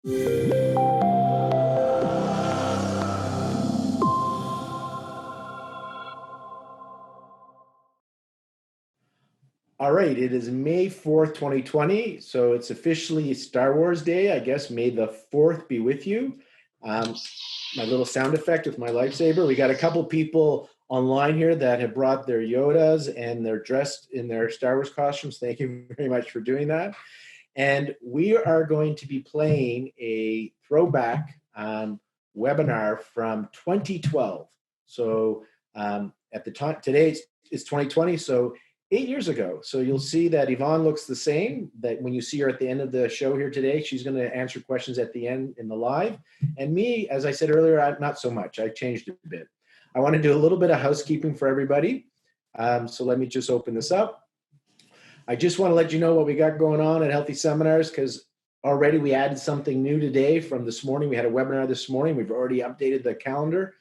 All right, it is May 4th, 2020. So it's officially Star Wars Day. I guess May the 4th be with you. My little sound effect with my lightsaber. We got a couple people online here that have brought their Yodas and they're dressed in their Star Wars costumes. Thank you very much for doing that. And we are going to be playing a throwback webinar from 2012. So at the time, today it's 2020. So 8 years ago. So you'll see that Yvonne looks the same, that when you see her at the end of the show here today, she's going to answer questions at the end in the live. And me, as I said earlier, not so much. I changed a bit. I want to do a little bit of housekeeping for everybody. So let me just open this up. I just want to let you know what we got going on at Healthy Seminars, because already we added something new today from this morning. We had a webinar this morning. We've already updated the calendar.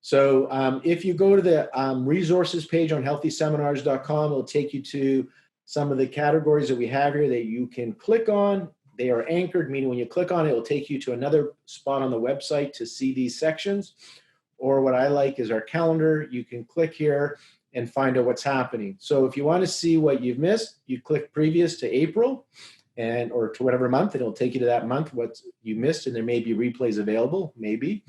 So if you go to the resources page on healthyseminars.com, it'll take you to some of the categories that we have here that you can click on. They are anchored, meaning when you click on it, it will take you to another spot on the website to see these sections. Or what I like is our calendar. You can click here and find out what's happening. So if you want to see what you've missed, you click previous to April or to whatever month, and it'll take you to that month, what you missed, and there may be replays available, maybe.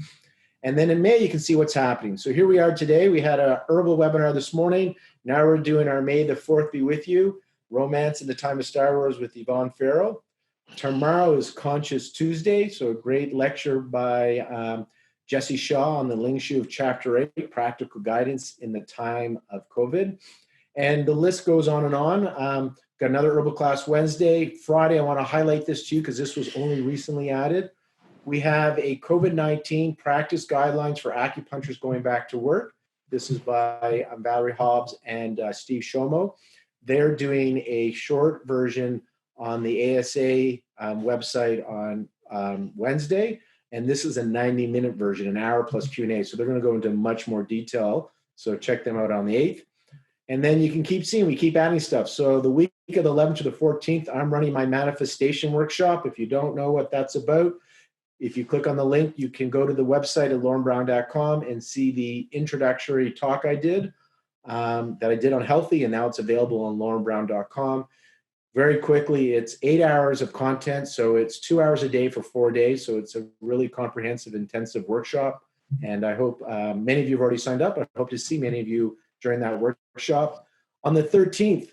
And then in May, you can see what's happening. So here we are today. We had a herbal webinar this morning. Now we're doing our May the 4th Be With You, Romance in the Time of Star Wars with Yvonne Farrell. Tomorrow is Conscious Tuesday, so a great lecture by Jesse Shaw on the Ling Shu of Chapter 8, Practical Guidance in the Time of COVID. And the list goes on and on. Got another herbal class Wednesday. Friday, I want to highlight this to you because this was only recently added. We have a COVID-19 practice guidelines for acupuncturists going back to work. This is by Valerie Hobbs and Steve Shomo. They're doing a short version on the ASA website on Wednesday, and this is a 90-minute version, an hour plus Q&A. So they're going to go into much more detail. So check them out on the 8th. And then you can keep seeing, we keep adding stuff. So the week of the 11th to the 14th, I'm running my manifestation workshop. If you don't know what that's about, if you click on the link, you can go to the website at laurenbrown.com and see the introductory talk I did that I did on Healthy, and now it's available on laurenbrown.com. Very quickly, it's 8 hours of content, so it's 2 hours a day for 4 days, so it's a really comprehensive, intensive workshop, and I hope many of you have already signed up. I hope to see many of you during that workshop. On the 13th,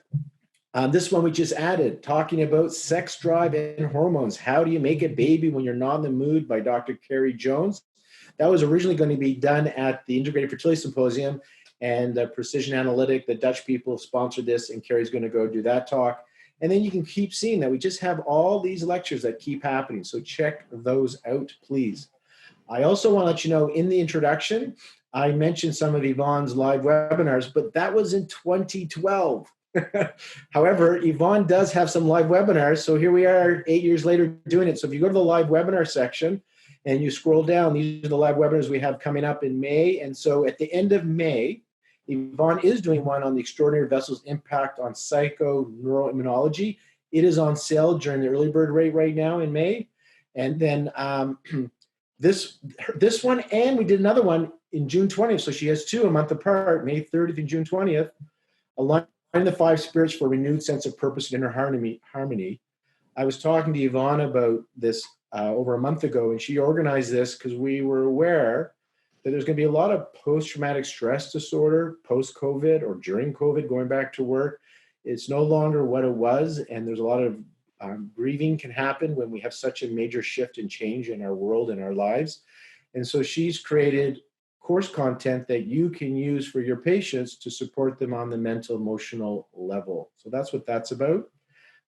this one we just added, talking about sex drive and hormones. How do you make a baby when you're not in the mood, by Dr. Carrie Jones. That was originally going to be done at the Integrated Fertility Symposium, and Precision Analytic, the Dutch people, sponsored this, and Carrie's going to go do that talk. And then you can keep seeing that we just have all these lectures that keep happening. So check those out, please. I also want to let you know, in the introduction, I mentioned some of Yvonne's live webinars, but that was in 2012. However, Yvonne does have some live webinars, so here we are 8 years later doing it. So if you go to the live webinar section and you scroll down, these are the live webinars we have coming up in May. And so at the end of May, Yvonne is doing one on the extraordinary vessel's impact on psychoneuroimmunology. It is on sale during the early bird rate right now in May. And then this one, and we did another one in June 20th. So she has two a month apart, May 30th and June 20th. Align the 5 spirits for a renewed sense of purpose and inner harmony. I was talking to Yvonne about this over a month ago, and she organized this because we were aware that there's going to be a lot of post-traumatic stress disorder, post-COVID or during COVID, going back to work. It's no longer what it was, and there's a lot of grieving can happen when we have such a major shift and change in our world and our lives. And so she's created course content that you can use for your patients to support them on the mental, emotional level. So that's what that's about.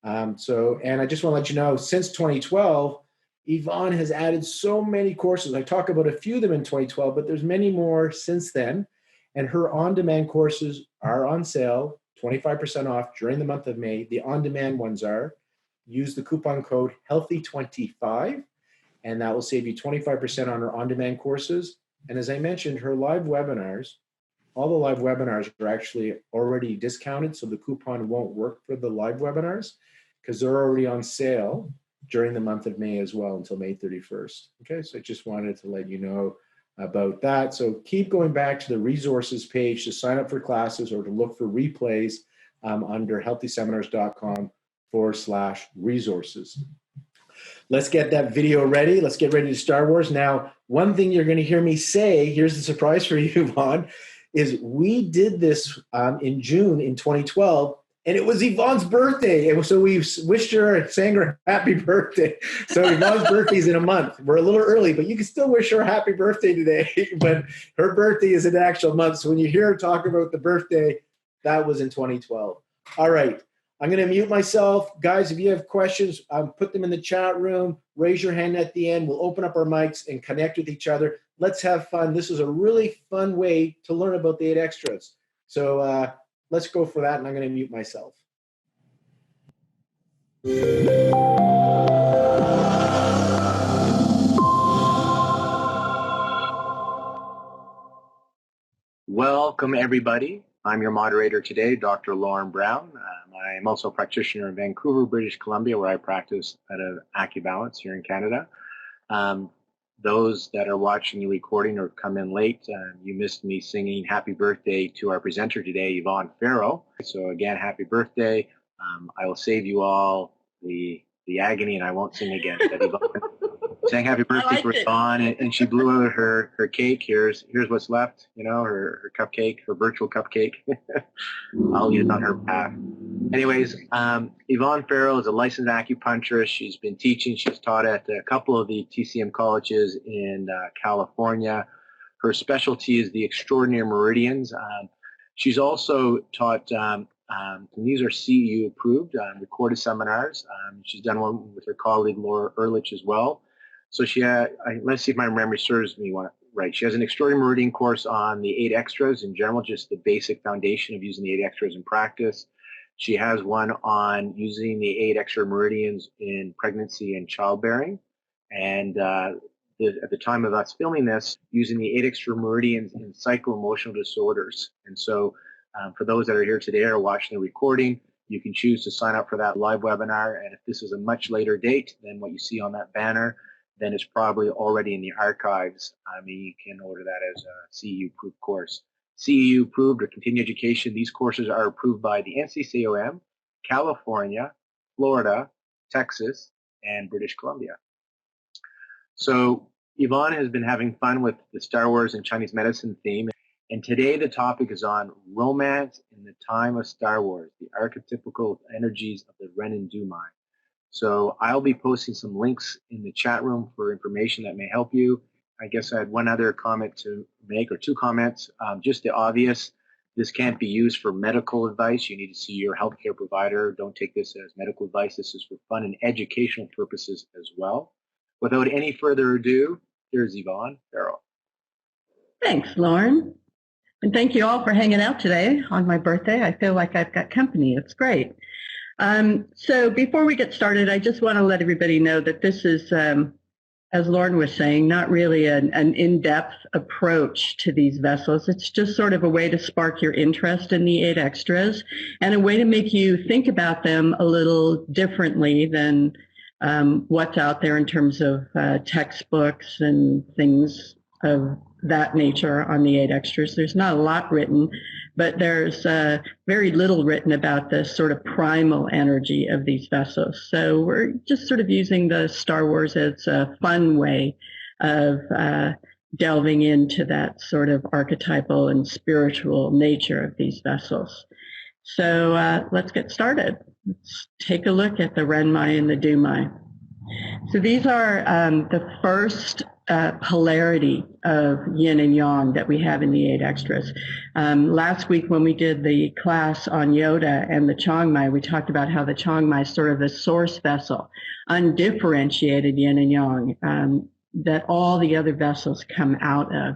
And I just want to let you know, since 2012, Yvonne has added so many courses. I talk about a few of them in 2012, but there's many more since then. And her on-demand courses are on sale, 25% off during the month of May. The on-demand ones are, use the coupon code HEALTHY25, and that will save you 25% on her on-demand courses. And as I mentioned, her live webinars, all the live webinars are actually already discounted, so the coupon won't work for the live webinars because they're already on sale. during the month of May as well until May 31st. Okay, so I just wanted to let you know about that. So keep going back to the resources page to sign up for classes or to look for replays under healthyseminars.com/resources. Let's get that video ready. Let's get ready to Star Wars. Now, one thing you're going to hear me say, here's the surprise for you, Yvonne, is we did this in June in 2012, and it was Yvonne's birthday. And so we wished her, sang her happy birthday. So Yvonne's birthday is in a month. We're a little early, but you can still wish her a happy birthday today. But her birthday is an actual month. So when you hear her talk about the birthday, that was in 2012. All right. I'm going to mute myself. Guys, if you have questions, put them in the chat room. Raise your hand at the end. We'll open up our mics and connect with each other. Let's have fun. This is a really fun way to learn about the 8 extras. So let's go for that, and I'm going to mute myself. Welcome, everybody. I'm your moderator today, Dr. Lauren Brown. I am also a practitioner in Vancouver, British Columbia, where I practice out of AccuBalance here in Canada. Those that are watching the recording or come in late, you missed me singing happy birthday to our presenter today, Yvonne Farrell. So again, happy birthday. I will save you all the agony, and I won't sing again. But Yvonne sang happy birthday for Yvonne, and she blew out her cake. Here's what's left, you know, her cupcake, her virtual cupcake. I'll use it on her behalf. Anyways, Yvonne Farrell is a licensed acupuncturist. She's been teaching. She's taught at a couple of the TCM colleges in California. Her specialty is the extraordinary meridians. She's also taught, and these are CEU approved, recorded seminars. She's done one with her colleague Laura Ehrlich as well. So she had, let's see if my memory serves me right. She has an extraordinary meridian course on the 8 extras in general, just the basic foundation of using the 8 extras in practice. She has one on using the 8 extra meridians in pregnancy and childbearing. And at the time of us filming this, using the 8 extra meridians in psycho-emotional disorders. And so for those that are here today or watching the recording, you can choose to sign up for that live webinar. And if this is a much later date than what you see on that banner, then it's probably already in the archives. I mean, you can order that as a CEU-approved course. CEU approved or continuing education, these courses are approved by the NCCOM, California, Florida, Texas, and British Columbia. So Yvonne has been having fun with the Star Wars and Chinese medicine theme. And today the topic is on romance in the time of Star Wars, the archetypal energies of the Ren Du Mai. So I'll be posting some links in the chat room for information that may help you. I guess I had one other comment to make, or 2 comments. Just the obvious, this can't be used for medical advice. You need to see your healthcare provider. Don't take this as medical advice. This is for fun and educational purposes as well. Without any further ado, here's Yvonne Farrell. Thanks, Lauren. And thank you all for hanging out today on my birthday. I feel like I've got company. It's great. So before we get started, I just want to let everybody know that this is, as Lauren was saying, not really an in-depth approach to these vessels. It's just sort of a way to spark your interest in the 8 extras and a way to make you think about them a little differently than what's out there in terms of textbooks and things of that nature on the 8 extras. There's not a lot written, but there's very little written about the sort of primal energy of these vessels. So we're just sort of using the Star Wars as a fun way of delving into that sort of archetypal and spiritual nature of these vessels. So let's get started. Let's take a look at the Ren Mai and the Du Mai. So these are the first polarity of yin and yang that we have in the 8 extras. Last week when we did the class on Yoda and the Chang Mai, we talked about how the Chang Mai is sort of a source vessel, undifferentiated yin and yang, that all the other vessels come out of.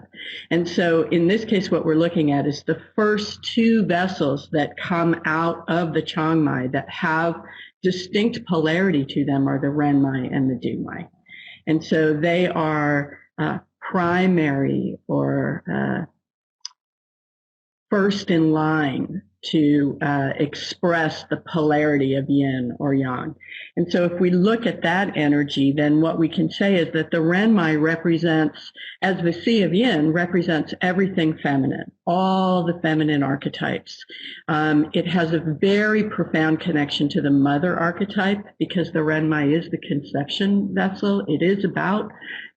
And so in this case, what we're looking at is the first 2 vessels that come out of the Chang Mai that have distinct polarity to them are the Ren Mai and the Du Mai. And so they are primary or first in line to express the polarity of yin or yang. And so if we look at that energy, then what we can say is that the Ren Mai represents, as the sea of yin, represents everything feminine, all the feminine archetypes. It has a very profound connection to the mother archetype because the Ren Mai is the conception vessel. It is about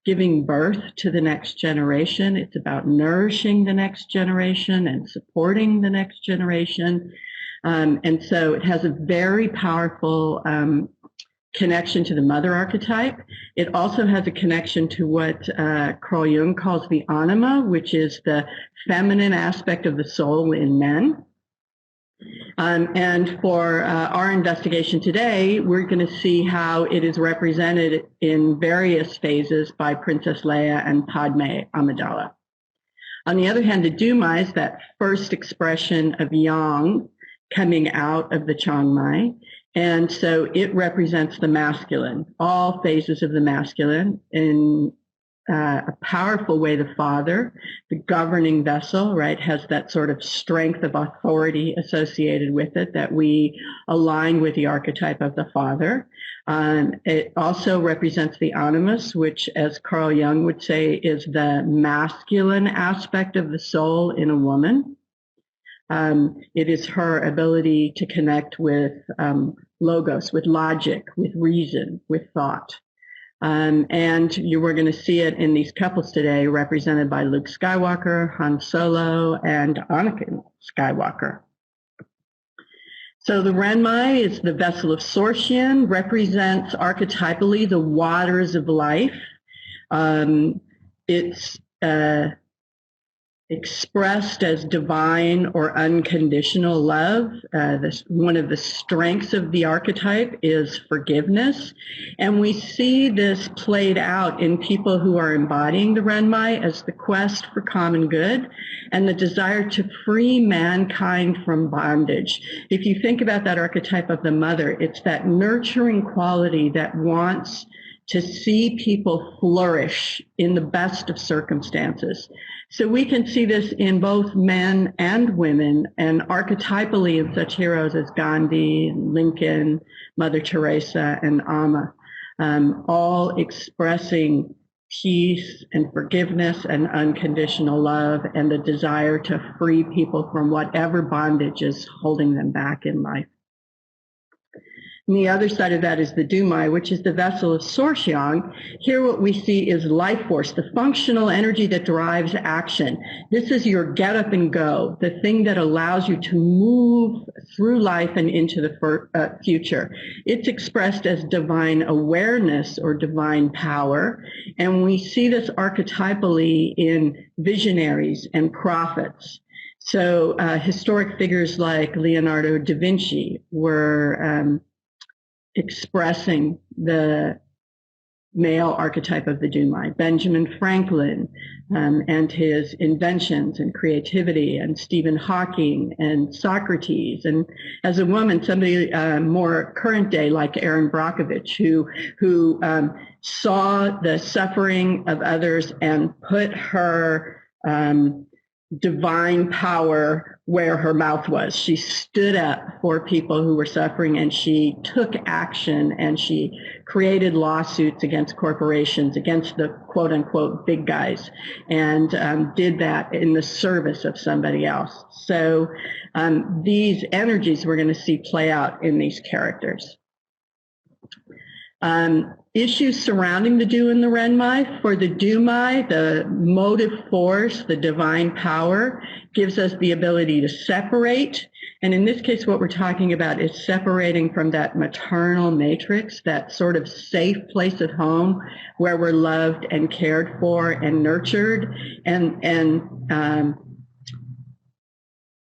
giving birth to the next generation. It's about nourishing the next generation and supporting the next generation. And so it has a very powerful connection to the mother archetype. It also has a connection to what Carl Jung calls the anima, which is the feminine aspect of the soul in men. And for our investigation today, we're going to see how it is represented in various phases by Princess Leia and Padme Amidala. On the other hand, the Du Mai is that first expression of yang coming out of the Chang Mai. And so it represents the masculine, all phases of the masculine in a powerful way. The father, the governing vessel, right, has that sort of strength of authority associated with it that we align with the archetype of the father. It also represents the animus, which, as Carl Jung would say, is the masculine aspect of the soul in a woman. It is her ability to connect with logos, with logic, with reason, with thought. And you were going to see it in these couples today, represented by Luke Skywalker, Han Solo, and Anakin Skywalker. So the Ren Mai is the vessel of Sortian, represents archetypally the waters of life. It's expressed as divine or unconditional love. One of the strengths of the archetype is forgiveness. And we see this played out in people who are embodying the Ren Mai as the quest for common good and the desire to free mankind from bondage. If you think about that archetype of the mother, it's that nurturing quality that wants to see people flourish in the best of circumstances. So we can see this in both men and women, and archetypally in such heroes as Gandhi, Lincoln, Mother Teresa, and Amma, all expressing peace and forgiveness and unconditional love and the desire to free people from whatever bondage is holding them back in life. And the other side of that is the Du Mai, which is the vessel of Sorxiang. Here what we see is life force, the functional energy that drives action. This is your get up and go, the thing that allows you to move through life and into the future. It's expressed as divine awareness or divine power. And we see this archetypally in visionaries and prophets. So historic figures like Leonardo da Vinci were expressing the male archetype of the Du Mai. Benjamin Franklin and his inventions and creativity, and Stephen Hawking and Socrates. And as a woman, somebody more current day like Erin Brockovich, who saw the suffering of others and put her divine power where her mouth was. She stood up for people who were suffering, and she took action, and she created lawsuits against corporations, against the quote unquote big guys, and did that in the service of somebody else. So these energies we're going to see play out in these characters. Issues surrounding the Du and the Ren Mai. For the Du Mai, the motive force, the divine power, gives us the ability to separate. And in this case, what we're talking about is separating from that maternal matrix, that sort of safe place at home where we're loved and cared for and nurtured and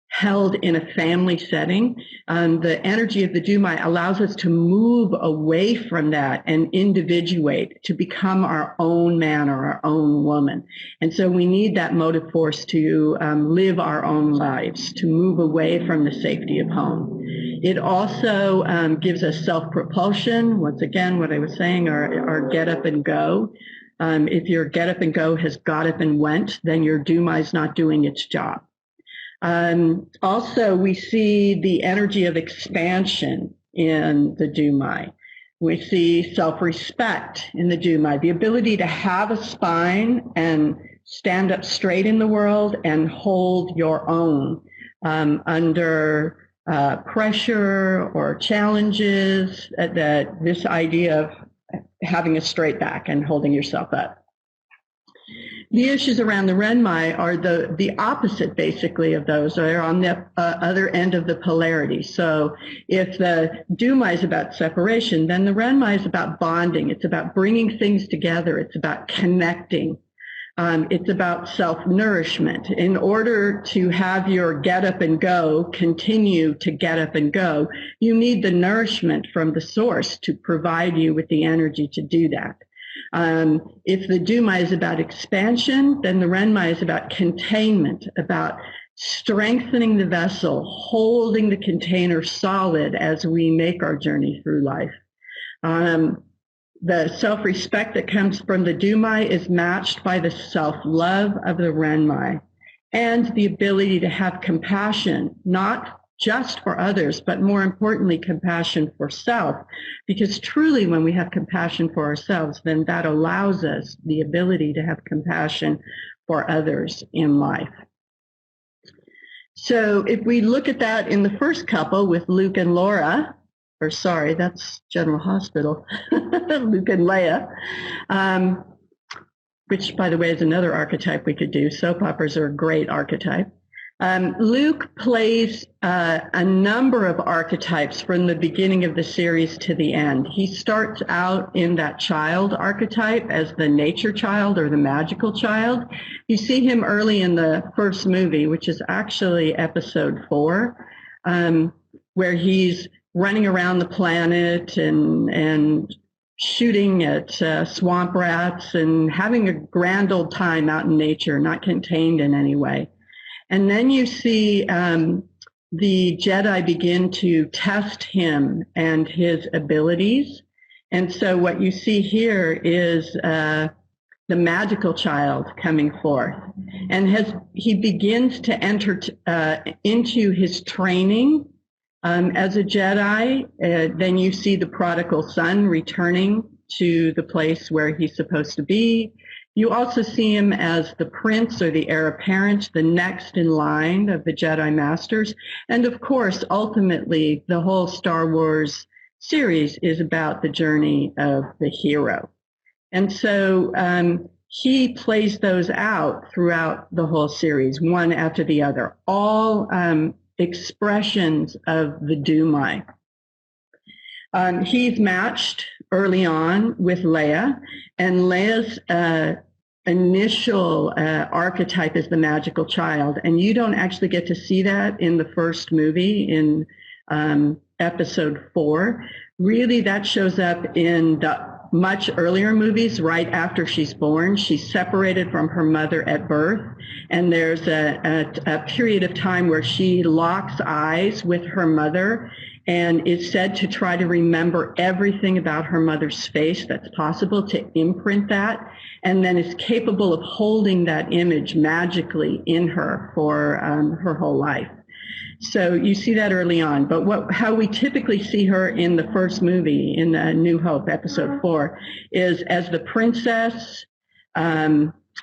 held in a family setting. The energy of the Du Mai allows us to move away from that and individuate, to become our own man or our own woman. And so we need that motive force to live our own lives, to move away from the safety of home. It also gives us self-propulsion. Once again, what I was saying, our get up and go. If your get up and go has got up and went, then your Du Mai is not doing its job. Also, we see the energy of expansion in the Du Mai. We see self-respect in the Du Mai, the ability to have a spine and stand up straight in the world and hold your own under pressure or challenges, this idea of having a straight back and holding yourself up. The issues around the Ren Mai are the opposite, basically, of those. They're on the other end of the polarity. So if the Du Mai is about separation, then the Ren Mai is about bonding. It's about bringing things together. It's about connecting. It's about self-nourishment. In order to have your get up and go continue to get up and go, you need the nourishment from the source to provide you with the energy to do that. If the Du Mai is about expansion, then the Ren Mai is about containment, about strengthening the vessel, holding the container solid as we make our journey through life. The self-respect that comes from the Du Mai is matched by the self-love of the Ren Mai and the ability to have compassion, not just for others, but more importantly, compassion for self. Because truly, when we have compassion for ourselves, then that allows us the ability to have compassion for others in life. So if we look at that in the first couple with Luke and Laura, or sorry, that's General Hospital, Luke and Leia, which, by the way, is another archetype we could do. Soap operas are a great archetype. Luke plays a number of archetypes from the beginning of the series to the end. He starts out in that child archetype as the nature child or the magical child. You see him early in the first movie, which is actually episode 4, where he's running around the planet and shooting at swamp rats and having a grand old time out in nature, not contained in any way. And then you see the Jedi begin to test him and his abilities. And so what you see here is the magical child coming forth. And he begins to enter into his training as a Jedi. Then you see the prodigal son returning to the place where he's supposed to be. You also see him as the prince or the heir apparent, the next in line of the Jedi Masters. And of course, ultimately, the whole Star Wars series is about the journey of the hero. And so he plays those out throughout the whole series, one after the other, all expressions of the Du Mai. He's matched early on with Leia, and Leia's initial archetype is the magical child, and you don't actually get to see that in the first movie in episode 4. Really, that shows up in the much earlier movies right after she's born. She's separated from her mother at birth, and there's a period of time where she locks eyes with her mother and is said to try to remember everything about her mother's face that's possible, to imprint that, and then is capable of holding that image magically in her for her whole life. So you see that early on. But how we typically see her in the first movie, in New Hope, episode 4, is as the princess,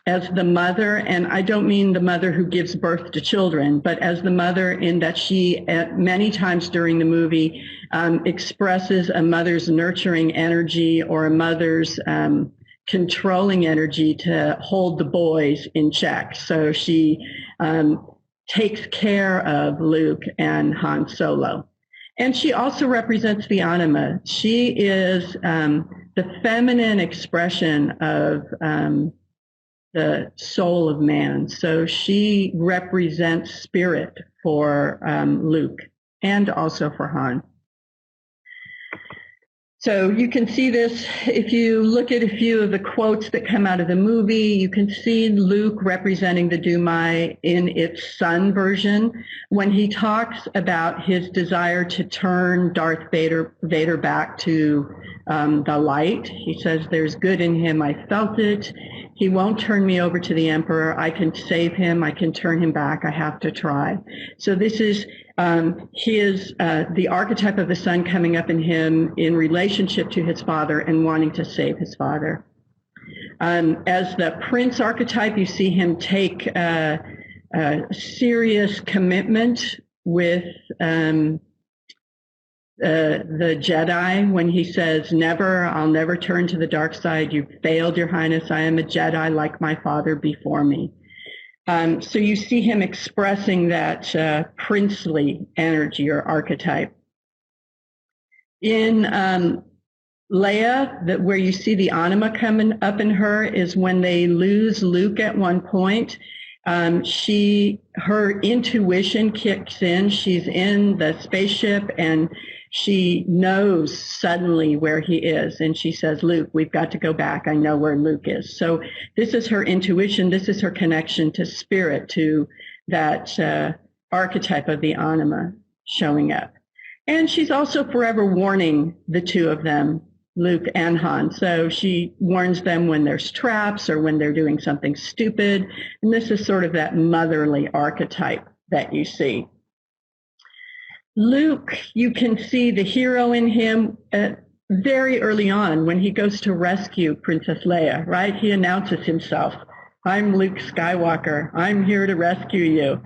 as the mother, and I don't mean the mother who gives birth to children, but as the mother in that she, many times during the movie, expresses a mother's nurturing energy or a mother's controlling energy to hold the boys in check. So she takes care of Luke and Han Solo. And she also represents the anima. She is the feminine expression of the soul of man. So she represents spirit for Luke and also for Han. So you can see this if you look at a few of the quotes that come out of the movie. You can see Luke representing the Du Mai in its son version when he talks about his desire to turn Darth Vader back to the light. He says, "There's good in him. I felt it." He won't turn me over to the Emperor. I can save him. I can turn him back. I have to try. So this is the archetype of the son coming up in him in relationship to his father and wanting to save his father. As the prince archetype, you see him take a serious commitment with the Jedi when he says, "Never, I'll never turn to the dark side. You've failed, Your Highness. I am a Jedi like my father before me." So you see him expressing that princely energy or archetype. In Leia, where you see the anima coming up in her is when they lose Luke at one point. Her intuition kicks in. She's in the spaceship and she knows suddenly where he is. And she says, "Luke, we've got to go back. I know where Luke is." So this is her intuition. This is her connection to spirit, to that archetype of the anima showing up. And she's also forever warning the two of them, Luke and Han. So she warns them when there's traps or when they're doing something stupid. And this is sort of that motherly archetype that you see. Luke, you can see the hero in him very early on when he goes to rescue Princess Leia, right? He announces himself. "I'm Luke Skywalker. I'm here to rescue you."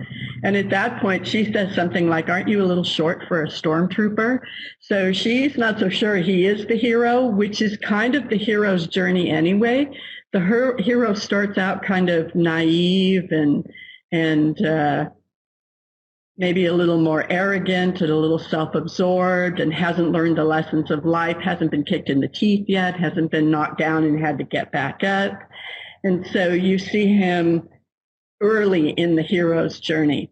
And at that point, she says something like, "Aren't you a little short for a stormtrooper?" So she's not so sure he is the hero, which is kind of the hero's journey anyway. The hero starts out kind of naive and maybe a little more arrogant and a little self-absorbed and hasn't learned the lessons of life, hasn't been kicked in the teeth yet, hasn't been knocked down and had to get back up. And so you see him early in the hero's journey.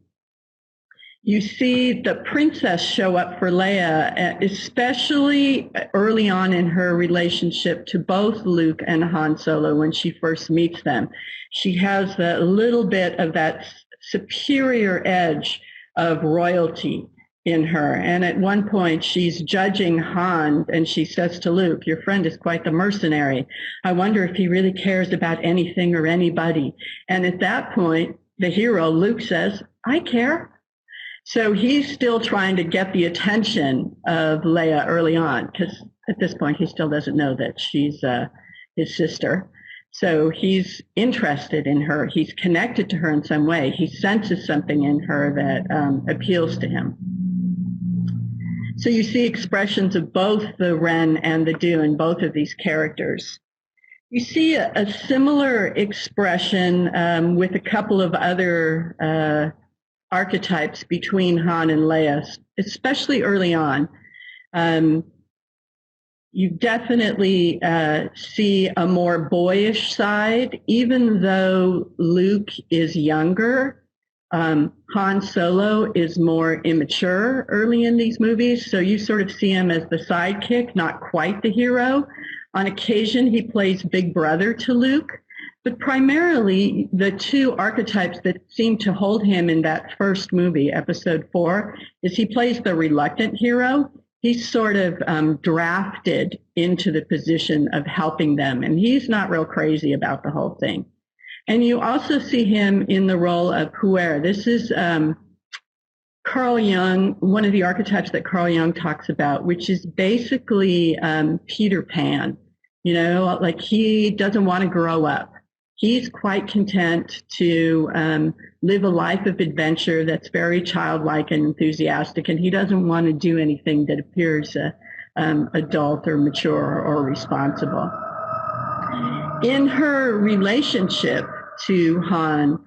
You see the princess show up for Leia, especially early on in her relationship to both Luke and Han Solo when she first meets them. She has a little bit of that superior edge of royalty in her. And at one point she's judging Han and she says to Luke, "Your friend is quite the mercenary. I wonder if he really cares about anything or anybody." And at that point, the hero, Luke, says, "I care." So he's still trying to get the attention of Leia early on, because at this point he still doesn't know that she's his sister. So he's interested in her. He's connected to her in some way. He senses something in her that appeals to him. So you see expressions of both the Ren and the Du in both of these characters. You see a similar expression with a couple of other archetypes between Han and Leia, especially early on. You definitely see a more boyish side, even though Luke is younger. Han Solo is more immature early in these movies, so you sort of see him as the sidekick, not quite the hero. On occasion, he plays big brother to Luke, but primarily the two archetypes that seem to hold him in that first movie, Episode 4, is he plays the reluctant hero. He's sort of drafted into the position of helping them, and he's not real crazy about the whole thing. And you also see him in the role of puer. This is Carl Jung, one of the archetypes that Carl Jung talks about, which is basically Peter Pan. You know, like he doesn't want to grow up. He's quite content to live a life of adventure that's very childlike and enthusiastic, and he doesn't want to do anything that appears adult or mature or responsible. In her relationship to Han,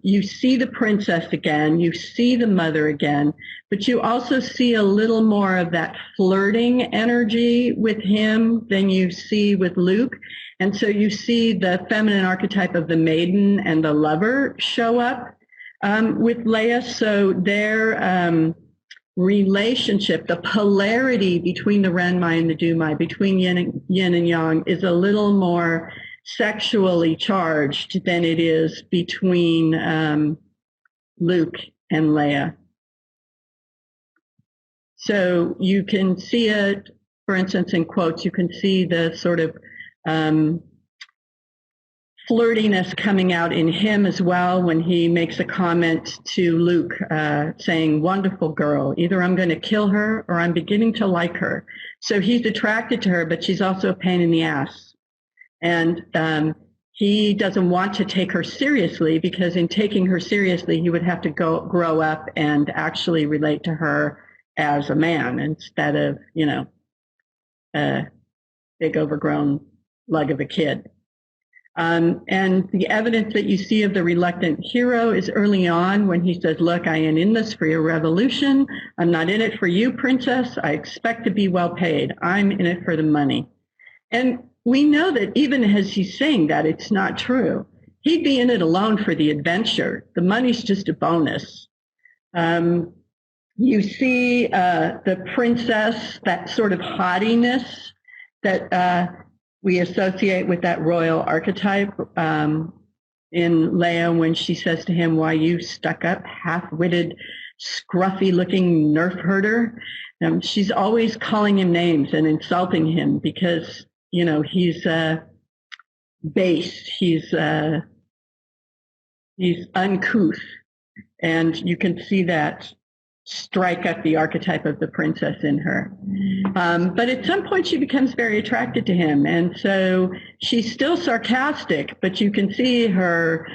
you see the princess again, you see the mother again, but you also see a little more of that flirting energy with him than you see with Luke. And so you see the feminine archetype of the maiden and the lover show up with Leia. So their relationship, the polarity between the Ren Mai and the Du Mai, between yin and yang, is a little more sexually charged than it is between Luke and Leia. So you can see it, for instance, in quotes, you can see the sort of flirtiness coming out in him as well when he makes a comment to Luke saying, "Wonderful girl, either I'm going to kill her or I'm beginning to like her." So he's attracted to her, but she's also a pain in the ass. And he doesn't want to take her seriously, because in taking her seriously, he would have to grow up and actually relate to her as a man instead of, a big overgrown lug of a kid. And the evidence that you see of the reluctant hero is early on when he says, "Look, I am in this for your revolution. I'm not in it for you, princess. I expect to be well paid. I'm in it for the money." And we know that even as he's saying that, it's not true. He'd be in it alone for the adventure. The money's just a bonus. You see the princess, that sort of haughtiness that we associate with that royal archetype in Leia when she says to him, "Why, you stuck-up, half-witted, scruffy-looking nerf herder." She's always calling him names and insulting him because, he's base, he's uncouth, and you can see that strike up the archetype of the princess in her. But at some point she becomes very attracted to him. And so she's still sarcastic, but you can see her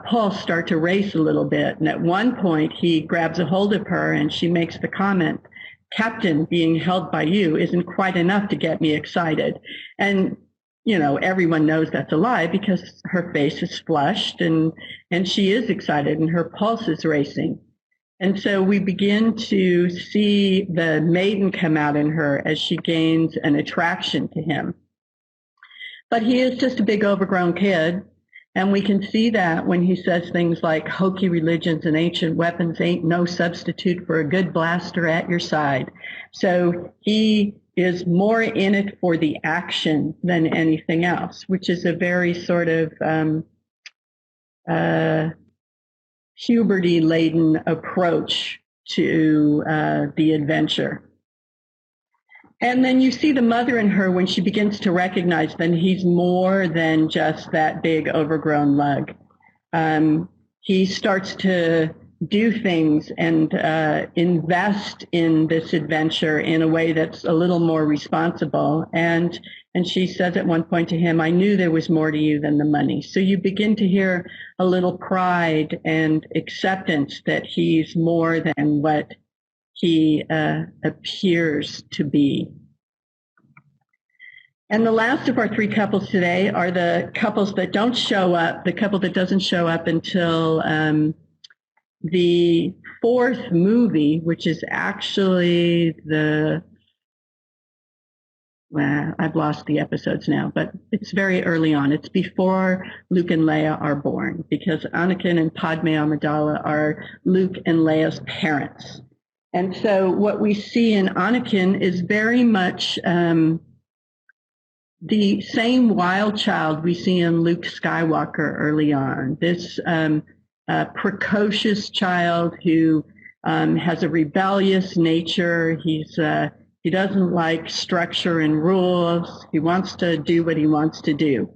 pulse start to race a little bit. And at one point he grabs a hold of her and she makes the comment, "Captain, being held by you isn't quite enough to get me excited." And everyone knows that's a lie because her face is flushed and she is excited and her pulse is racing. And so we begin to see the maiden come out in her as she gains an attraction to him. But he is just a big overgrown kid. And we can see that when he says things like, "Hokey religions and ancient weapons ain't no substitute for a good blaster at your side." So he is more in it for the action than anything else, which is a very sort of puberty-laden approach to the adventure. And then you see the mother in her when she begins to recognize that he's more than just that big overgrown lug. He starts to do things and invest in this adventure in a way that's a little more responsible. And she says at one point to him, "I knew there was more to you than the money." So you begin to hear a little pride and acceptance that he's more than what he appears to be. And the last of our three couples today are the couples that don't show up, the couple that doesn't show up until the fourth movie, which is actually I've lost the episodes now, but it's very early on. It's before Luke and Leia are born, because Anakin and Padme Amidala are Luke and Leia's parents. And so what we see in Anakin is very much the same wild child we see in Luke Skywalker early on. This precocious child who has a rebellious nature. He doesn't like structure and rules. He wants to do what he wants to do.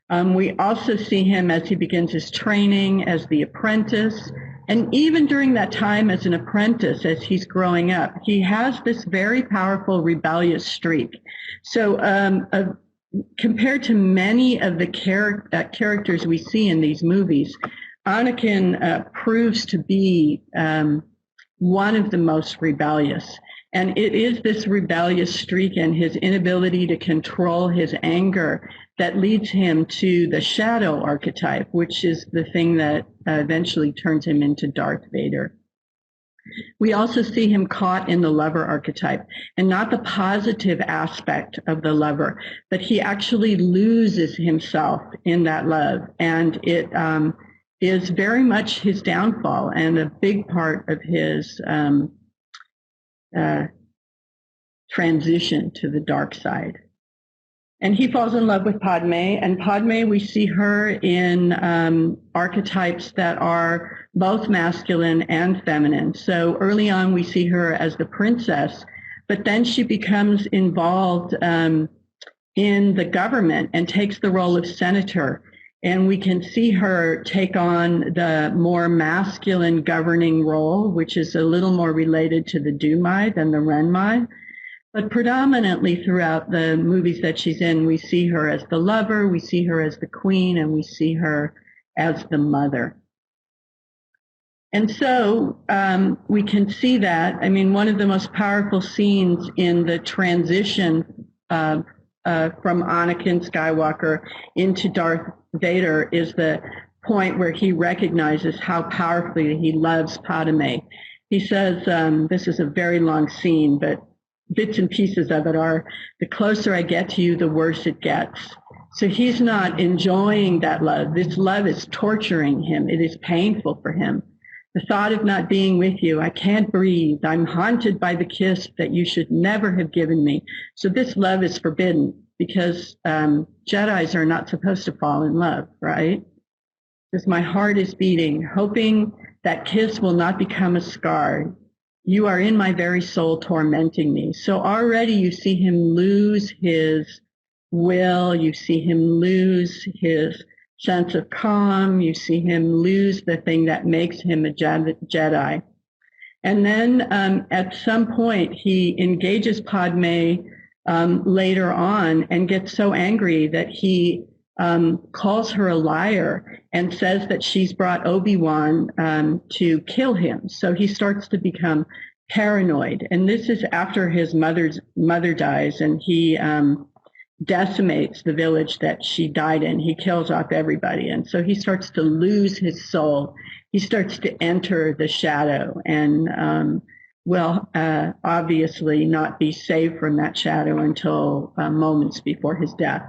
We also see him as he begins his training as the apprentice. And even during that time as an apprentice, as he's growing up, he has this very powerful rebellious streak. So compared to many of the characters we see in these movies, Anakin proves to be one of the most rebellious. And it is this rebellious streak and his inability to control his anger that leads him to the shadow archetype, which is the thing that eventually turns him into Darth Vader. We also see him caught in the lover archetype, and not the positive aspect of the lover, but he actually loses himself in that love. And it is very much his downfall and a big part of his transition to the dark side. And he falls in love with Padme, and Padme, we see her in archetypes that are both masculine and feminine. So early on, we see her as the princess, but then she becomes involved in the government and takes the role of senator. And we can see her take on the more masculine governing role, which is a little more related to the Du Mai than the Ren Mai. But predominantly throughout the movies that she's in, we see her as the lover, we see her as the queen, and we see her as the mother. And so we can see that. I mean, one of the most powerful scenes in the transition from Anakin Skywalker into Darth Vader is the point where he recognizes how powerfully he loves Padme. He says, this is a very long scene, but bits and pieces of it are, the closer I get to you, the worse it gets. So he's not enjoying that love. This love is torturing him. It is painful for him. The thought of not being with you, I can't breathe. I'm haunted by the kiss that you should never have given me. So this love is forbidden because Jedis are not supposed to fall in love, right? Because my heart is beating, hoping that kiss will not become a scar. You are in my very soul tormenting me. So already you see him lose his will. You see him lose his sense of calm. You see him lose the thing that makes him a Jedi. And then at some point, he engages Padme later on and gets so angry that he calls her a liar and says that she's brought Obi-Wan to kill him. So he starts to become paranoid. And this is after his mother dies, and he decimates the village that she died in. He kills off everybody. And so he starts to lose his soul. He starts to enter the shadow and will obviously not be saved from that shadow until moments before his death.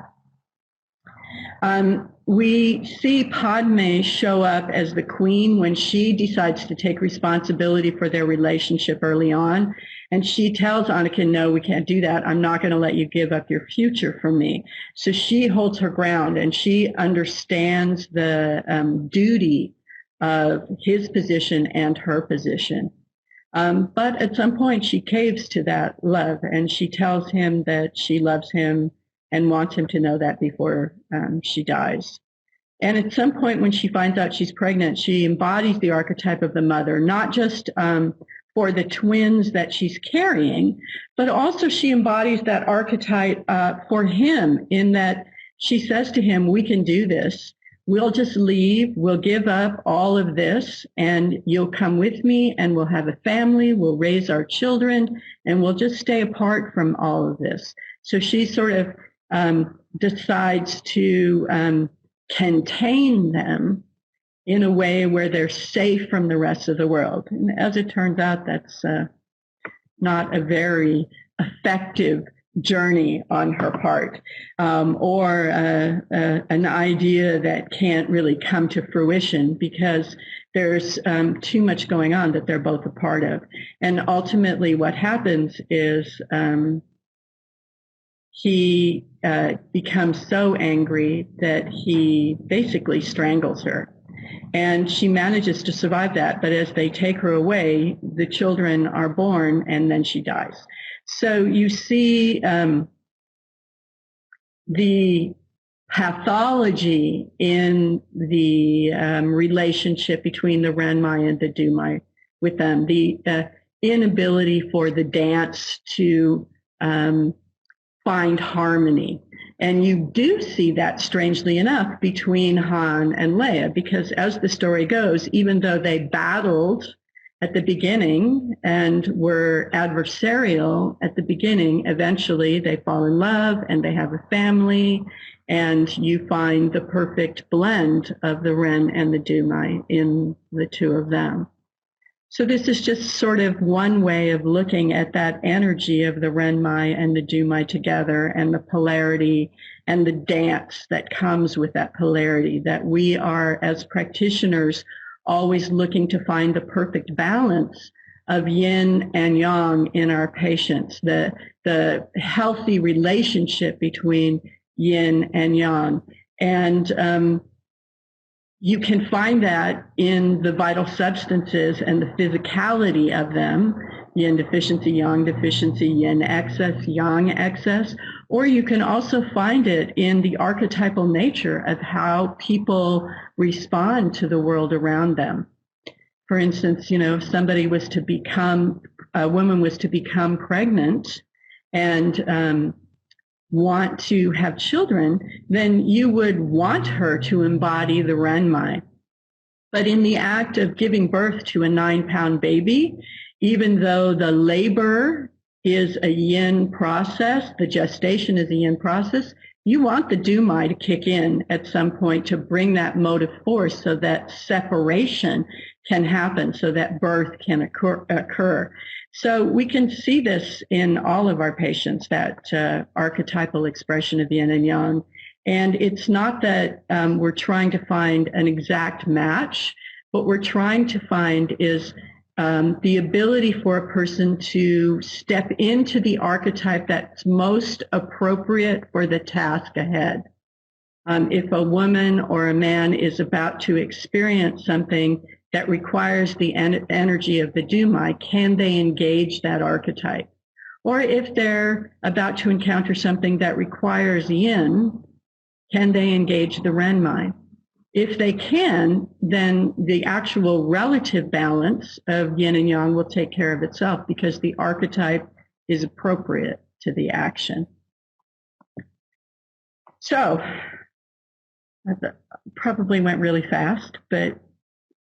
We see Padme show up as the queen when she decides to take responsibility for their relationship early on. And she tells Anakin, no, we can't do that. I'm not going to let you give up your future for me. So she holds her ground and she understands the duty of his position and her position. But at some point she caves to that love and she tells him that she loves him and wants him to know that before she dies. And at some point when she finds out she's pregnant, she embodies the archetype of the mother, not just for the twins that she's carrying, but also she embodies that archetype for him in that she says to him, we can do this. We'll just leave. We'll give up all of this and you'll come with me and we'll have a family. We'll raise our children and we'll just stay apart from all of this. So she sort of decides to contain them in a way where they're safe from the rest of the world. And as it turns out, that's not a very effective journey on her part, or an idea that can't really come to fruition because there's too much going on that they're both a part of. And ultimately what happens is he becomes so angry that he basically strangles her. And she manages to survive that, but as they take her away, the children are born and then she dies. So you see the pathology in the relationship between the Ren Mai and the Du Mai with them, the inability for the dance to find harmony. And you do see that, strangely enough, between Han and Leia, because as the story goes, even though they battled at the beginning and were adversarial at the beginning, eventually they fall in love and they have a family, and you find the perfect blend of the Ren and the Du Mai in the two of them. So this is just sort of one way of looking at that energy of the Ren Mai and the Du Mai together and the polarity and the dance that comes with that polarity, that we are, as practitioners, always looking to find the perfect balance of yin and yang in our patients, the healthy relationship between yin and yang. And you can find that in the vital substances and the physicality of them, yin deficiency, yang deficiency, yin excess, yang excess, or you can also find it in the archetypal nature of how people respond to the world around them. For instance, if somebody was to a woman was to become pregnant and want to have children, then you would want her to embody the Ren Mai. But in the act of giving birth to a 9-pound baby, even though the labor is a yin process, the gestation is a yin process, you want the Du Mai to kick in at some point to bring that motive force so that separation can happen, so that birth can occur. So we can see this in all of our patients, that archetypal expression of yin and yang. And it's not that we're trying to find an exact match. What we're trying to find is the ability for a person to step into the archetype that's most appropriate for the task ahead. If a woman or a man is about to experience something that requires the energy of the Du Mai, can they engage that archetype? Or if they're about to encounter something that requires yin, can they engage the Ren Mai? If they can, then the actual relative balance of yin and yang will take care of itself because the archetype is appropriate to the action. So, that probably went really fast,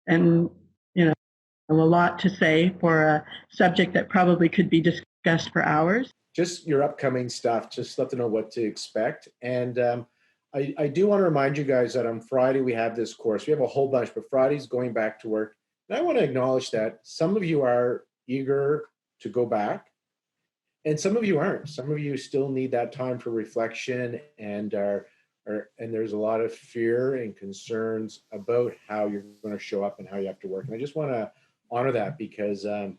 and a lot to say for a subject that probably could be discussed for hours. Just your upcoming stuff, just let them know what to expect. And I do want to remind you guys that on Friday we have this course. We have a whole bunch, but Friday's going back to work. And I want to acknowledge that some of you are eager to go back and some of you aren't. Some of you still need that time for reflection and there's a lot of fear and concerns about how you're going to show up and how you have to work. And I just want to honor that because the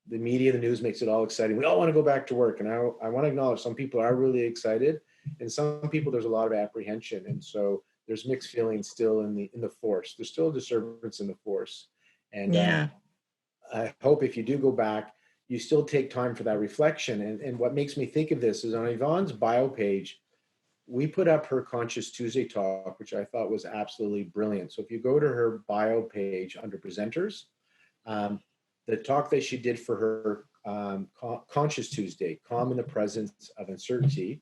media, the news makes it all exciting. We all want to go back to work. And I want to acknowledge some people are really excited. And some people, there's a lot of apprehension. And so there's mixed feelings still in the force. There's still a disturbance in the force. And I hope if you do go back, you still take time for that reflection. And what makes me think of this is on Yvonne's bio page, we put up her Conscious Tuesday talk, which I thought was absolutely brilliant. So if you go to her bio page under presenters, the talk that she did for her Conscious Tuesday, Calm in the Presence of Uncertainty,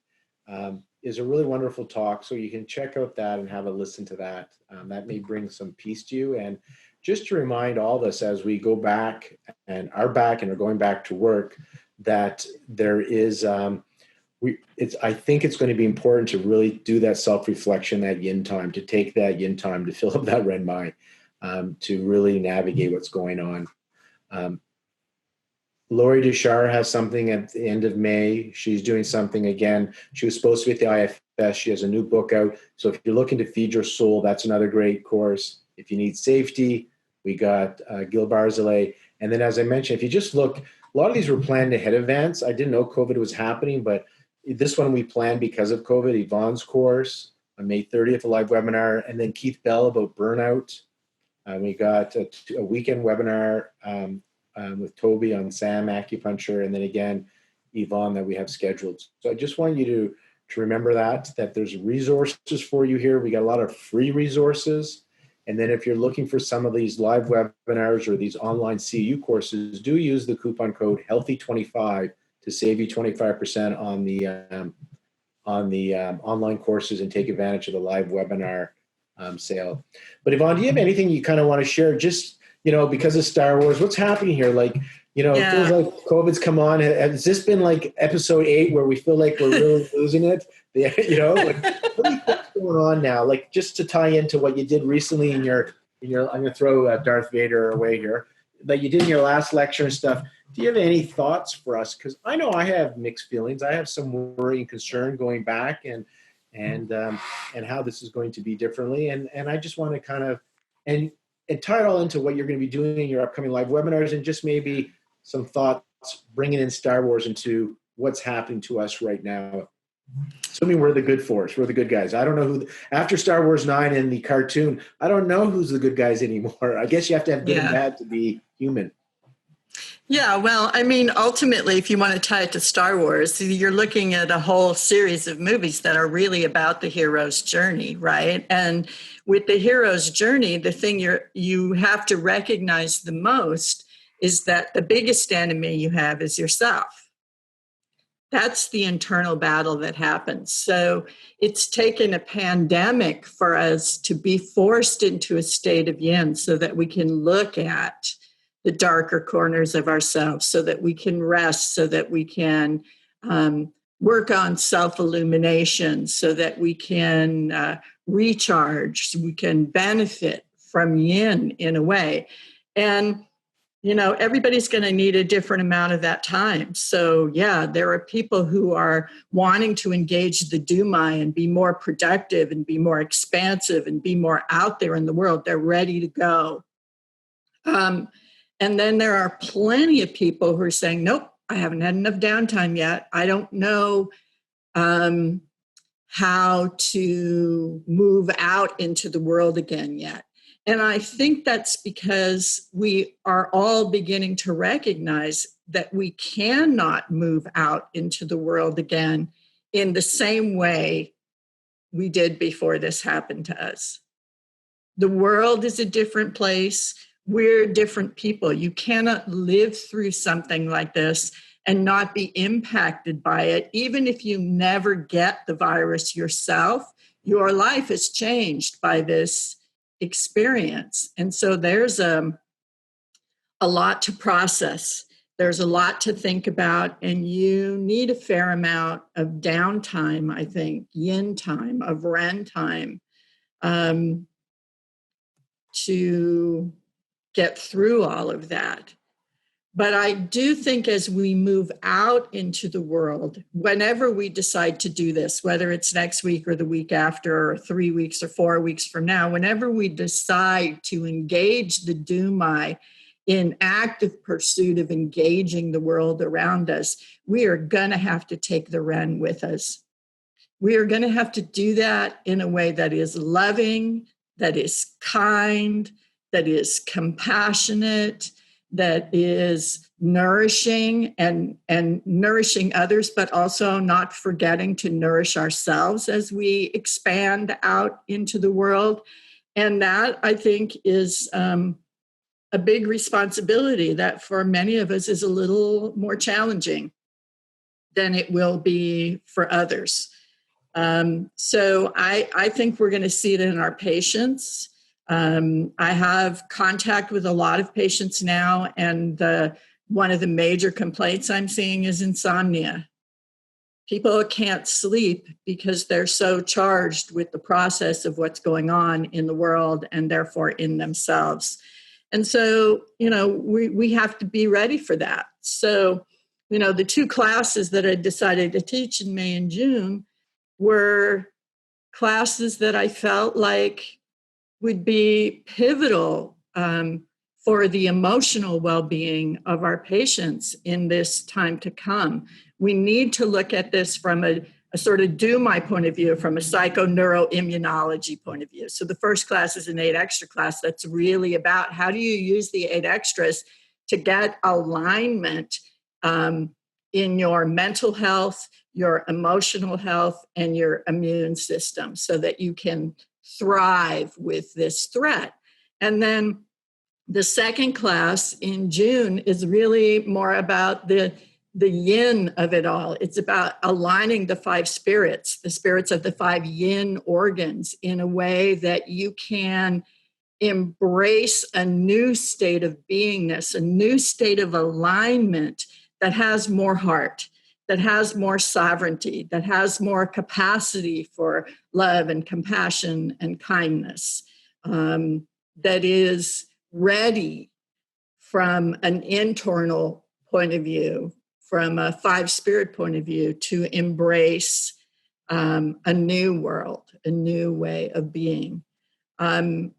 is a really wonderful talk. So you can check out that and have a listen to that. That may bring some peace to you. And just to remind all of us as we go back and are going back to work, that there is, I think it's going to be important to really do that self-reflection, that yin time, to take that yin time to fill up that Ren Mai, to really navigate what's going on. Lori Duchar has something at the end of May. She's doing something again. She was supposed to be at the IFS. She has a new book out. So if you're looking to feed your soul, that's another great course. If you need safety, we got Gil Barzilay. And then, as I mentioned, if you just look, a lot of these were planned ahead of events. I didn't know COVID was happening, but this one we planned because of COVID. Yvonne's course on May 30th, a live webinar, and then Keith Bell about burnout. We got a weekend webinar with Toby on SAM acupuncture, and then again, Yvonne that we have scheduled. So I just want you to remember that there's resources for you here. We got a lot of free resources. And then if you're looking for some of these live webinars or these online CU courses, do use the coupon code HEALTHY25 to save you 25% on the online courses and take advantage of the live webinar sale. But Yvonne, do you have anything you kind of want to share? Just, because of Star Wars, what's happening here? Like, it feels like COVID's come on. Has this been like episode 8 where we feel like we're really losing it? Like, what's going on now? Like, just to tie into what you did recently in your I'm going to throw Darth Vader away here, that you did in your last lecture and stuff. Do you have any thoughts for us? Because I know I have mixed feelings. I have some worry and concern going back and how this is going to be differently. And I just want to kind of, and tie it all into what you're going to be doing in your upcoming live webinars, and just maybe some thoughts bringing in Star Wars into what's happening to us right now. Assuming we're the good force, we're the good guys. I don't know who, after Star Wars 9 and the cartoon, I don't know who's the good guys anymore. I guess you have to have good and bad to be human. Yeah, well, I mean, ultimately, if you want to tie it to Star Wars, you're looking at a whole series of movies that are really about the hero's journey, right? And with the hero's journey, the thing you have to recognize the most is that the biggest enemy you have is yourself. That's the internal battle that happens. So it's taken a pandemic for us to be forced into a state of yin so that we can look at the darker corners of ourselves, so that we can rest, so that we can work on self-illumination, so that we can recharge, so we can benefit from yin in a way. And everybody's going to need a different amount of that time. So, yeah, there are people who are wanting to engage the Du Mai and be more productive and be more expansive and be more out there in the world. They're ready to go. And then there are plenty of people who are saying, nope, I haven't had enough downtime yet. I don't know how to move out into the world again yet. And I think that's because we are all beginning to recognize that we cannot move out into the world again in the same way we did before this happened to us. The world is a different place. We're different people. You cannot live through something like this and not be impacted by it. Even if you never get the virus yourself, your life is changed by this experience. And so there's a lot to process. There's a lot to think about, and you need a fair amount of downtime, I think, yin time, of Ren time, to get through all of that. But I do think as we move out into the world, whenever we decide to do this, whether it's next week or the week after, or 3 weeks or 4 weeks from now, whenever we decide to engage the Du Mai in active pursuit of engaging the world around us, we are going to have to take the Ren with us. We are going to have to do that in a way that is loving, that is kind, that is compassionate, that is nourishing and nourishing others, but also not forgetting to nourish ourselves as we expand out into the world. And that, I think, is a big responsibility that for many of us is a little more challenging than it will be for others. So I think we're going to see it in our patients. I have contact with a lot of patients now, and one of the major complaints I'm seeing is insomnia. People can't sleep because they're so charged with the process of what's going on in the world and therefore in themselves. And so, we have to be ready for that. So, the 2 classes that I decided to teach in May and June were classes that I felt like would be pivotal for the emotional well-being of our patients in this time to come. We need to look at this from a sort of Du Mai point of view, from a psychoneuroimmunology point of view. So the first class is an 8 extra class that's really about how do you use the 8 extras to get alignment in your mental health, your emotional health, and your immune system so that you can thrive with this threat. And then the second class in June is really more about the yin of it all. It's about aligning the 5 spirits, the spirits of the 5 yin organs, in a way that you can embrace a new state of beingness, a new state of alignment that has more heart, that has more sovereignty, that has more capacity for love and compassion and kindness, that is ready from an internal point of view, from a 5 spirit point of view, to embrace a new world, a new way of being. And